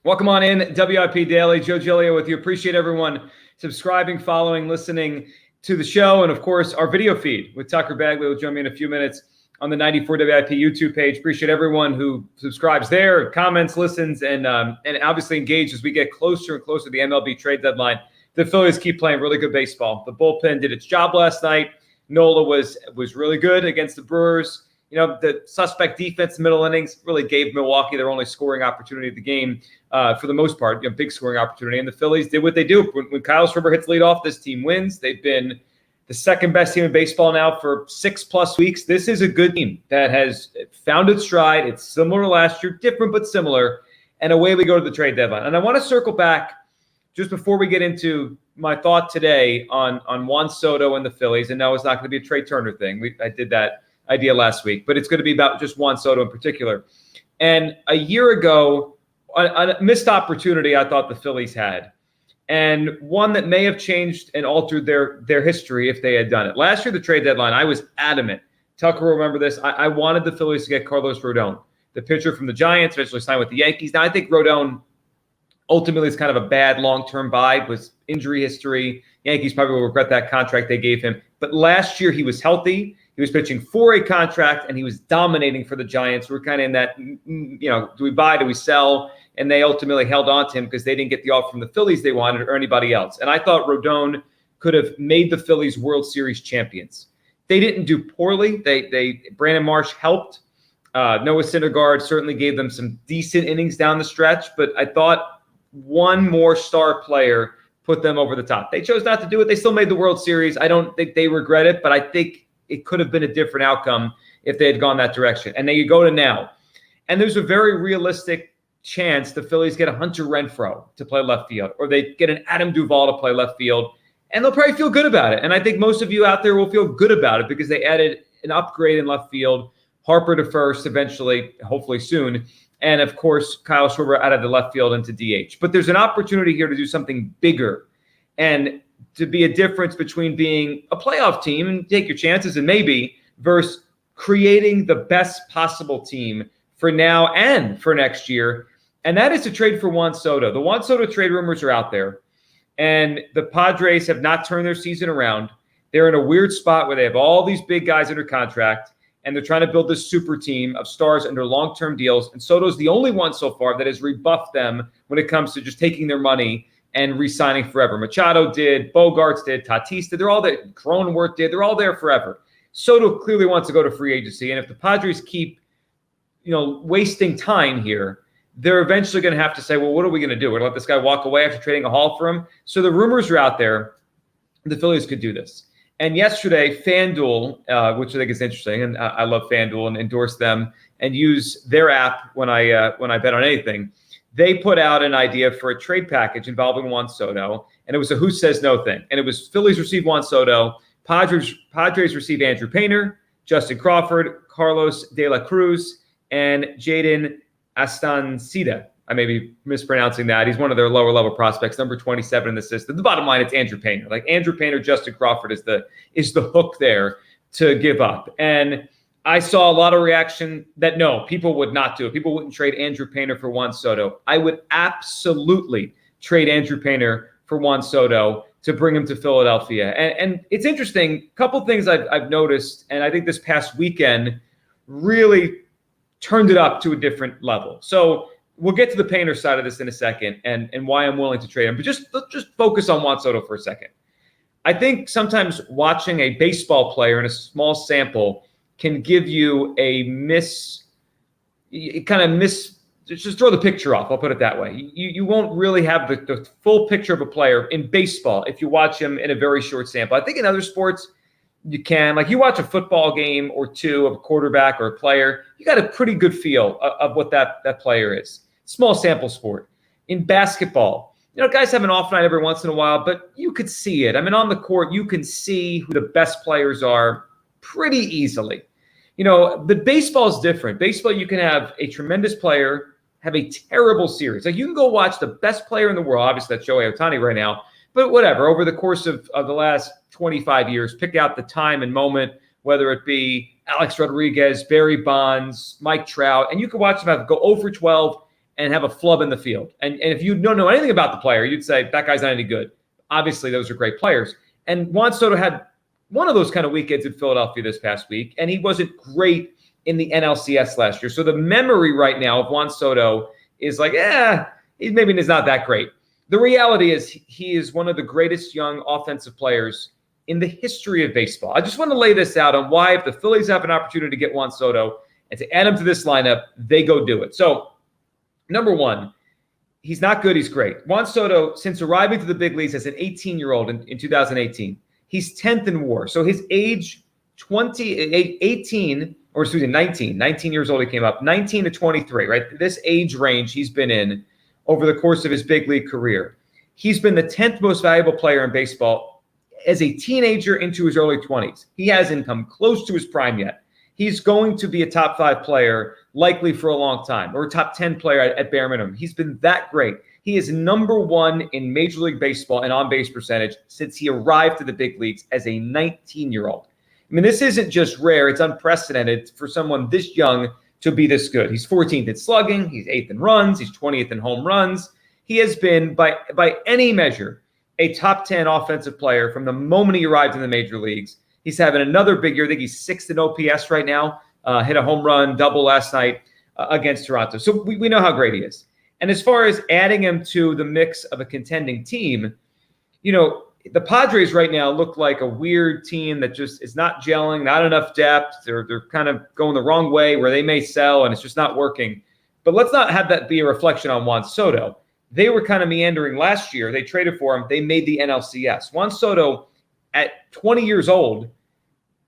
Welcome on in, WIP Daily. Joe Giglio with you. Appreciate everyone subscribing, following, listening to the show, and of course, our video feed with Tucker Bagley will join me in a few minutes on the 94 WIP YouTube page. Appreciate everyone who subscribes there, comments, listens, and obviously engaged as we get closer and closer to the MLB trade deadline. The Phillies keep playing really good baseball. The bullpen did its job last night. Nola was really good against the Brewers. You know, the suspect defense, middle innings, really gave Milwaukee their only scoring opportunity of the game for the most part, big scoring opportunity. And the Phillies did what they do. When Kyle Schwarber hits leadoff, this team wins. They've been the second best team in baseball now for 6+ weeks. This is a good team that has found its stride. It's similar to last year, different but similar. And away we go to the trade deadline. And I want to circle back just before we get into my thought today on Juan Soto and the Phillies. And no, it's not going to be a Trey Turner thing. I did that idea last week, but it's going to be about just Juan Soto in particular. And a year ago, a missed opportunity I thought the Phillies had, and one that may have changed and altered their history if they had done it. Last year, the trade deadline, I was adamant. Tucker will remember this. I wanted the Phillies to get Carlos Rodon, the pitcher from the Giants, eventually signed with the Yankees. Now, I think Rodon ultimately is kind of a bad long-term buy with injury history. Yankees probably will regret that contract they gave him. But last year, he was healthy. He was pitching for a contract, and he was dominating for the Giants. We're kind of in that, do we buy, do we sell? And they ultimately held on to him because they didn't get the offer from the Phillies they wanted or anybody else. And I thought Rodon could have made the Phillies World Series champions. They didn't do poorly. Brandon Marsh helped. Noah Syndergaard certainly gave them some decent innings down the stretch, but I thought one more star player put them over the top. They chose not to do it. They still made the World Series. I don't think they regret it, but I think it could have been a different outcome if they had gone that direction. And then you go to now. And there's a very realistic chance the Phillies get a Hunter Renfroe to play left field, or they get an Adam Duvall to play left field, and they'll probably feel good about it. And I think most of you out there will feel good about it because they added an upgrade in left field, Harper to first eventually, hopefully soon, and of course, Kyle Schwarber out of the left field into DH. But there's an opportunity here to do something bigger and to be a difference between being a playoff team and take your chances and maybe versus creating the best possible team for now and for next year. And that is to trade for Juan Soto. The Juan Soto trade rumors are out there, and the Padres have not turned their season around. They're in a weird spot where they have all these big guys under contract, and they're trying to build this super team of stars under long-term deals. And Soto's the only one so far that has rebuffed them when it comes to just taking their money and re-signing forever. Machado did, Bogarts did, Tatis did. They're all there. Cronenworth did. They're all there forever. Soto clearly wants to go to free agency, and if the Padres keep wasting time here, they're eventually going to have to say, well, what are we going to do? We're going to let this guy walk away after trading a haul for him? So the rumors are out there. The Phillies could do this. And yesterday, FanDuel, which I think is interesting, and I love FanDuel and endorse them and use their app when I bet on anything, they put out an idea for a trade package involving Juan Soto, and it was a who says no thing. And it was Phillies receive Juan Soto, Padres receive Andrew Painter, Justin Crawford, Carlos De La Cruz, and Jaden Astancida. I may be mispronouncing that. He's one of their lower level prospects, number 27 in the system. The bottom line, it's Andrew Painter. Like Andrew Painter, Justin Crawford is the hook there to give up. And I saw a lot of reaction that no, people would not do it. People wouldn't trade Andrew Painter for Juan Soto. I would absolutely trade Andrew Painter for Juan Soto to bring him to Philadelphia. And it's interesting, a couple things I've noticed, and I think this past weekend really turned it up to a different level. So we'll get to the Painter side of this in a second and why I'm willing to trade him. But let's just focus on Juan Soto for a second. I think sometimes watching a baseball player in a small sample can give you just throw the picture off. I'll put it that way. You won't really have the full picture of a player in baseball if you watch him in a very short sample. I think in other sports, you can. Like you watch a football game or two of a quarterback or a player, you got a pretty good feel of what that player is. Small sample sport. In basketball, guys have an off night every once in a while, but you could see it. I mean, on the court, you can see who the best players are pretty easily. But baseball is different. Baseball, you can have a tremendous player have a terrible series. Like you can go watch the best player in the world. Obviously, that's Shohei Ohtani right now. But whatever, over the course of the last 25 years, pick out the time and moment, whether it be Alex Rodriguez, Barry Bonds, Mike Trout, and you can watch them go 0 for 12 and have a flub in the field. And if you don't know anything about the player, you'd say, that guy's not any good. Obviously, those are great players. And Juan Soto had one of those kind of weekends in Philadelphia this past week, and he wasn't great in the NLCS last year. So the memory right now of Juan Soto is like, he maybe is not that great. The reality is he is one of the greatest young offensive players in the history of baseball. I just want to lay this out on why, if the Phillies have an opportunity to get Juan Soto and to add him to this lineup, they go do it. So, number one, he's not good, he's great. Juan Soto, since arriving to the big leagues as an 18-year-old in 2018, he's 10th in WAR. So his age, 19 years old he came up, 19 to 23, right? This age range he's been in over the course of his big league career. He's been the 10th most valuable player in baseball as a teenager into his early 20s. He hasn't come close to his prime yet. He's going to be a top 5 player likely for a long time, or a top 10 player at bare minimum. He's been that great. He is number 1 in Major League Baseball in on-base percentage since he arrived to the big leagues as a 19-year-old. I mean, this isn't just rare. It's unprecedented for someone this young to be this good. He's 14th in slugging. He's 8th in runs. He's 20th in home runs. He has been, by any measure, a top 10 offensive player from the moment he arrived in the major leagues. He's having another big year. I think he's 6th in OPS right now. Hit a home run double last night against Toronto. So we know how great he is. And as far as adding him to the mix of a contending team, the Padres right now look like a weird team that just is not gelling, not enough depth. They're kind of going the wrong way where they may sell and it's just not working. But let's not have that be a reflection on Juan Soto. They were kind of meandering last year. They traded for him. They made the NLCS. Juan Soto, at 20 years old,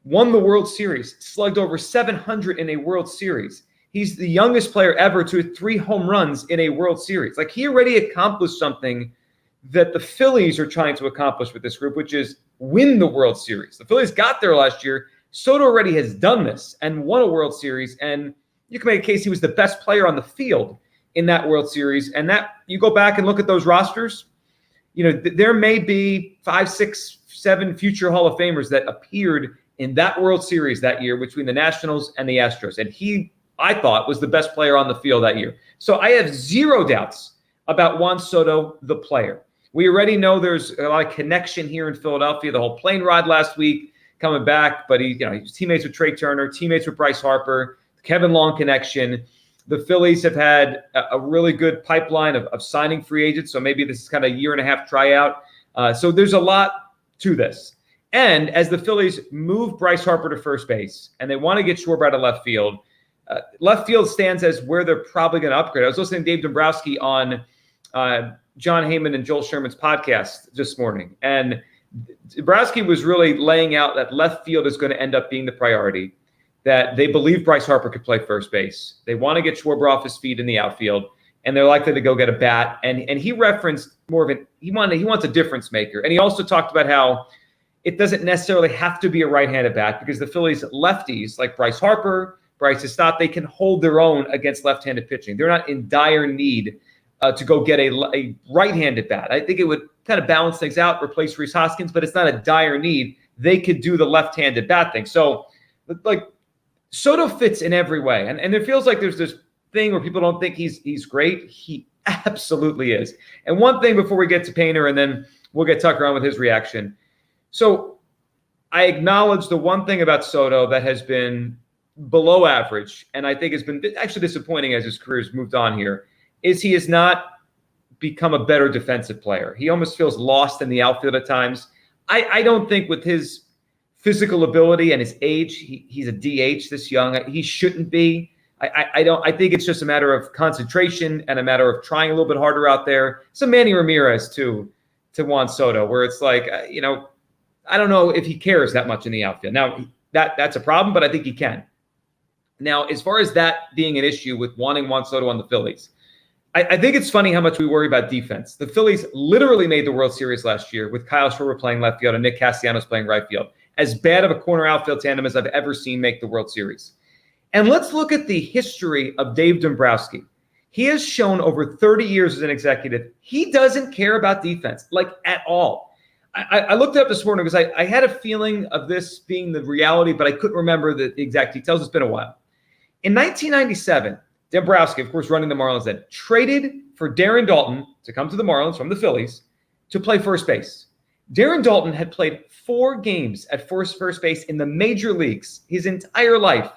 won the World Series, slugged over 700 in a World Series. He's the youngest player ever to hit 3 home runs in a World Series. Like, he already accomplished something that the Phillies are trying to accomplish with this group, which is win the World Series. The Phillies got there last year. Soto already has done this and won a World Series, and you can make a case he was the best player on the field in that World Series. And that, you go back and look at those rosters, there may be 5, 6, 7 future Hall of Famers that appeared in that World Series that year between the Nationals and the Astros. And he, I thought, was the best player on the field that year. So I have zero doubts about Juan Soto, the player. We already know there's a lot of connection here in Philadelphia. The whole plane ride last week, coming back, but he was teammates with Trey Turner, teammates with Bryce Harper, Kevin Long connection. The Phillies have had a really good pipeline of signing free agents, so maybe this is kind of a year-and-a-half tryout. So there's a lot to this. And as the Phillies move Bryce Harper to first base, and they want to get Schwarber out of left field stands as where they're probably going to upgrade. I was listening to Dave Dombrowski on John Heyman and Joel Sherman's podcast this morning, and Dombrowski was really laying out that left field is going to end up being the priority, that they believe Bryce Harper could play first base. They want to get Schwarber off his feet in the outfield, and they're likely to go get a bat. And he referenced more of he wants a difference maker. And he also talked about how it doesn't necessarily have to be a right-handed bat, because the Phillies lefties like Bryce Harper, Bryce Estott, they can hold their own against left-handed pitching. They're not in dire need to go get a right-handed bat. I think it would kind of balance things out, replace Rhys Hoskins, but it's not a dire need. They could do the left-handed bat thing. So, like, Soto fits in every way. And it feels like there's this thing where people don't think he's great. He absolutely is. And one thing before we get to Painter, and then we'll get Tucker on with his reaction. So I acknowledge the one thing about Soto that has been below average, and I think has been actually disappointing as his career has moved on here, is he has not become a better defensive player. He almost feels lost in the outfield at times. I don't think with his physical ability and his age, he's a DH this young. He shouldn't be. I think it's just a matter of concentration and a matter of trying a little bit harder out there. Some Manny Ramirez to Juan Soto, where it's like, I don't know if he cares that much in the outfield. Now, that's a problem, but I think he can. Now, as far as that being an issue with wanting Juan Soto on the Phillies, I think it's funny how much we worry about defense. The Phillies literally made the World Series last year with Kyle Schwarber playing left field and Nick Castellanos playing right field. As bad of a corner outfield tandem as I've ever seen make the World Series. And let's look at the history of Dave Dombrowski. He has shown over 30 years as an executive, he doesn't care about defense, like at all. I looked it up this morning because I had a feeling of this being the reality, but I couldn't remember the exact details. It's been a while. In 1997, Dombrowski, of course, running the Marlins then, traded for Darren Daulton to come to the Marlins from the Phillies to play first base. Darren Daulton had played 4 games at first base in the major leagues his entire life.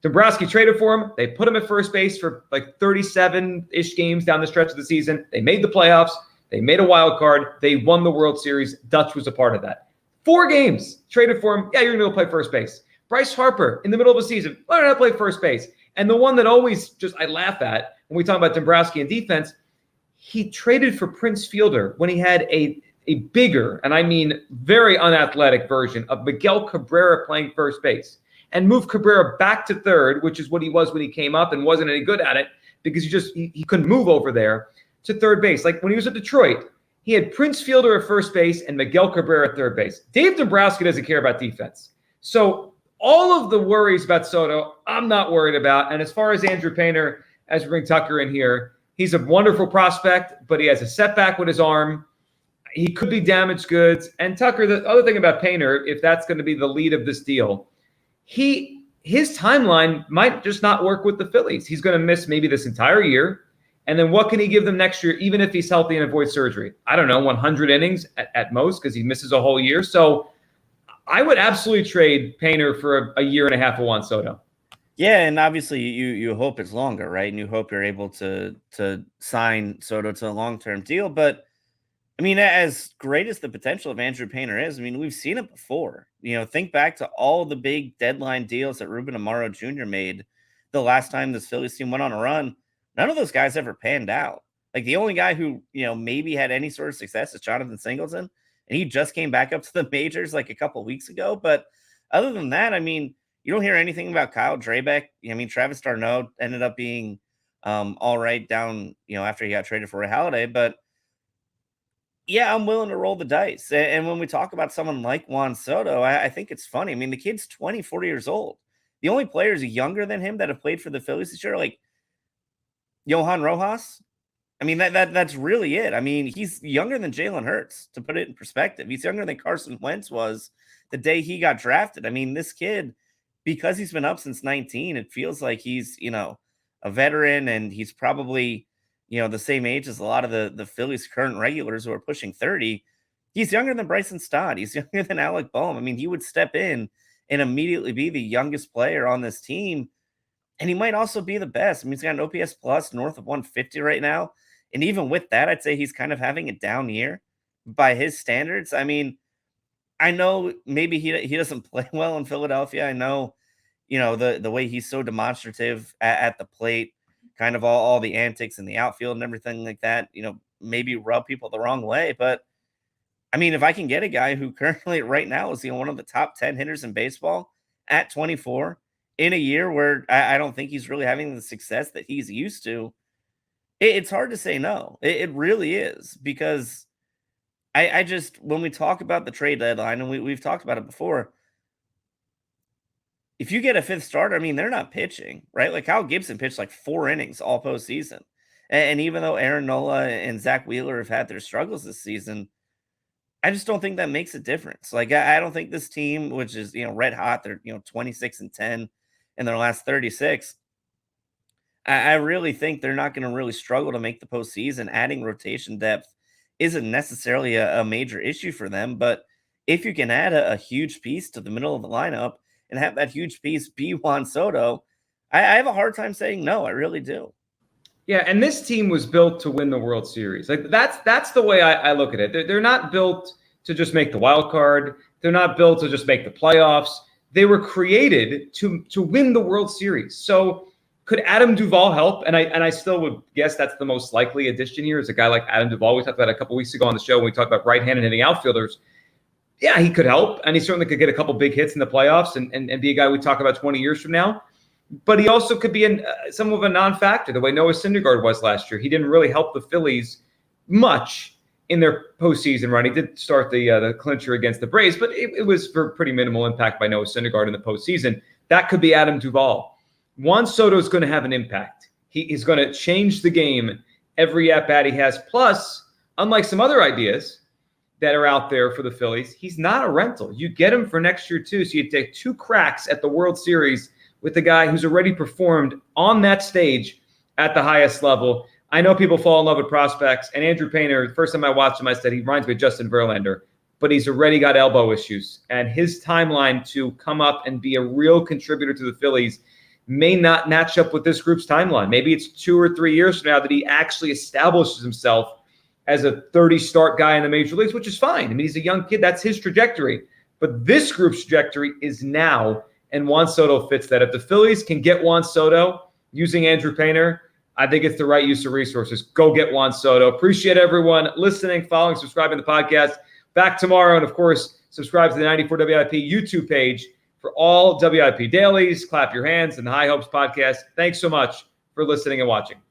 Dombrowski traded for him. They put him at first base for like 37-ish games down the stretch of the season. They made the playoffs. They made a wild card. They won the World Series. Dutch was a part of that. 4 games traded for him. Yeah, you're going to go play first base. Bryce Harper in the middle of the season. Why don't I play first base? And the one that always just I laugh at when we talk about Dombrowski and defense, he traded for Prince Fielder when he had a bigger, and I mean very unathletic version of Miguel Cabrera playing first base, and moved Cabrera back to third, which is what he was when he came up and wasn't any good at it because he couldn't move over there, to third base. Like when he was at Detroit, he had Prince Fielder at first base and Miguel Cabrera at third base. Dave Dombrowski doesn't care about defense. So all of the worries about Soto, I'm not worried about. And as far as Andrew Painter, as we bring Tucker in here, he's a wonderful prospect, but he has a setback with his arm. He could be damaged goods. And Tucker, the other thing about Painter, if that's going to be the lead of this deal, his timeline might just not work with the Phillies. He's going to miss maybe this entire year. And then what can he give them next year, even if he's healthy and avoids surgery? I don't know, 100 innings at most because he misses a whole year. So I would absolutely trade Painter for a year and a half of Juan Soto. Yeah, and obviously you hope it's longer, right? And you hope you're able to sign Soto to a long-term deal. But, I mean, as great as the potential of Andrew Painter is, I mean, we've seen it before. You know, think back to all the big deadline deals that Ruben Amaro Jr. made the last time this Phillies team went on a run. None of those guys ever panned out. Like, the only guy who, maybe had any sort of success is Jonathan Singleton, and he just came back up to the majors like a couple of weeks ago. But other than that, I mean, you don't hear anything about Kyle Drabeck. I mean, Travis d'Arnaud ended up being all right down, after he got traded for Ray Halladay. But yeah, I'm willing to roll the dice. And when we talk about someone like Juan Soto, I think it's funny. I mean, the kid's 24 years old. The only players younger than him that have played for the Phillies this year are like Johan Rojas. I mean, that's really it. I mean, he's younger than Jalen Hurts, to put it in perspective. He's younger than Carson Wentz was the day he got drafted. I mean, this kid, because he's been up since 19, it feels like he's, a veteran, and he's probably, the same age as a lot of the Phillies' current regulars who are pushing 30. He's younger than Bryson Stott. He's younger than Alec Boehm. I mean, he would step in and immediately be the youngest player on this team. And he might also be the best. I mean, he's got an OPS plus north of 150 right now. And even with that, I'd say he's kind of having a down year by his standards. I mean, I know maybe he doesn't play well in Philadelphia. I know, the way he's so demonstrative at the plate, kind of all the antics in the outfield and everything like that, maybe rub people the wrong way. But, I mean, if I can get a guy who currently right now is, one of the top 10 hitters in baseball at 24 in a year where I don't think he's really having the success that he's used to, it's hard to say no. It really is, because I just, when we talk about the trade deadline, and we've talked about it before, if you get a fifth starter, I mean, they're not pitching, right? Like Kyle Gibson pitched like 4 innings all postseason. And even though Aaron Nola and Zach Wheeler have had their struggles this season, I just don't think that makes a difference. Like, I don't think this team, which is, red hot, they're, 26-10 in their last 36. I really think they're not going to really struggle to make the postseason. Adding rotation depth isn't necessarily a major issue for them. But if you can add a huge piece to the middle of the lineup and have that huge piece be Juan Soto, I have a hard time saying no. I really do. Yeah, and this team was built to win the World Series. Like that's the way I look at it. They're not built to just make the wild card. They're not built to just make the playoffs. They were created to win the World Series. So could Adam Duvall help? And I still would guess that's the most likely addition here is a guy like Adam Duvall. We talked about it a couple weeks ago on the show when we talked about right-handed hitting outfielders. Yeah, he could help, and he certainly could get a couple big hits in the playoffs and be a guy we talk about 20 years from now. But he also could be some of a non-factor, the way Noah Syndergaard was last year. He didn't really help the Phillies much in their postseason run. He did start the clincher against the Braves, but it was for pretty minimal impact by Noah Syndergaard in the postseason. That could be Adam Duvall. Juan Soto is going to have an impact. He is going to change the game every at-bat he has. Plus, unlike some other ideas that are out there for the Phillies, he's not a rental. You get him for next year, too, so you take 2 cracks at the World Series with a guy who's already performed on that stage at the highest level. I know people fall in love with prospects, and Andrew Painter, the first time I watched him, I said he reminds me of Justin Verlander, but he's already got elbow issues. And his timeline to come up and be a real contributor to the Phillies may not match up with this group's timeline. Maybe it's 2 or 3 years from now that he actually establishes himself as a 30-start guy in the major leagues, which is fine. I mean, he's a young kid. That's his trajectory. But this group's trajectory is now, and Juan Soto fits that. If the Phillies can get Juan Soto using Andrew Painter, I think it's the right use of resources. Go get Juan Soto. Appreciate everyone listening, following, subscribing to the podcast. Back tomorrow. And, of course, subscribe to the 94 WIP YouTube page for all WIP dailies, Clap Your Hands, and the High Hopes podcast. Thanks so much for listening and watching.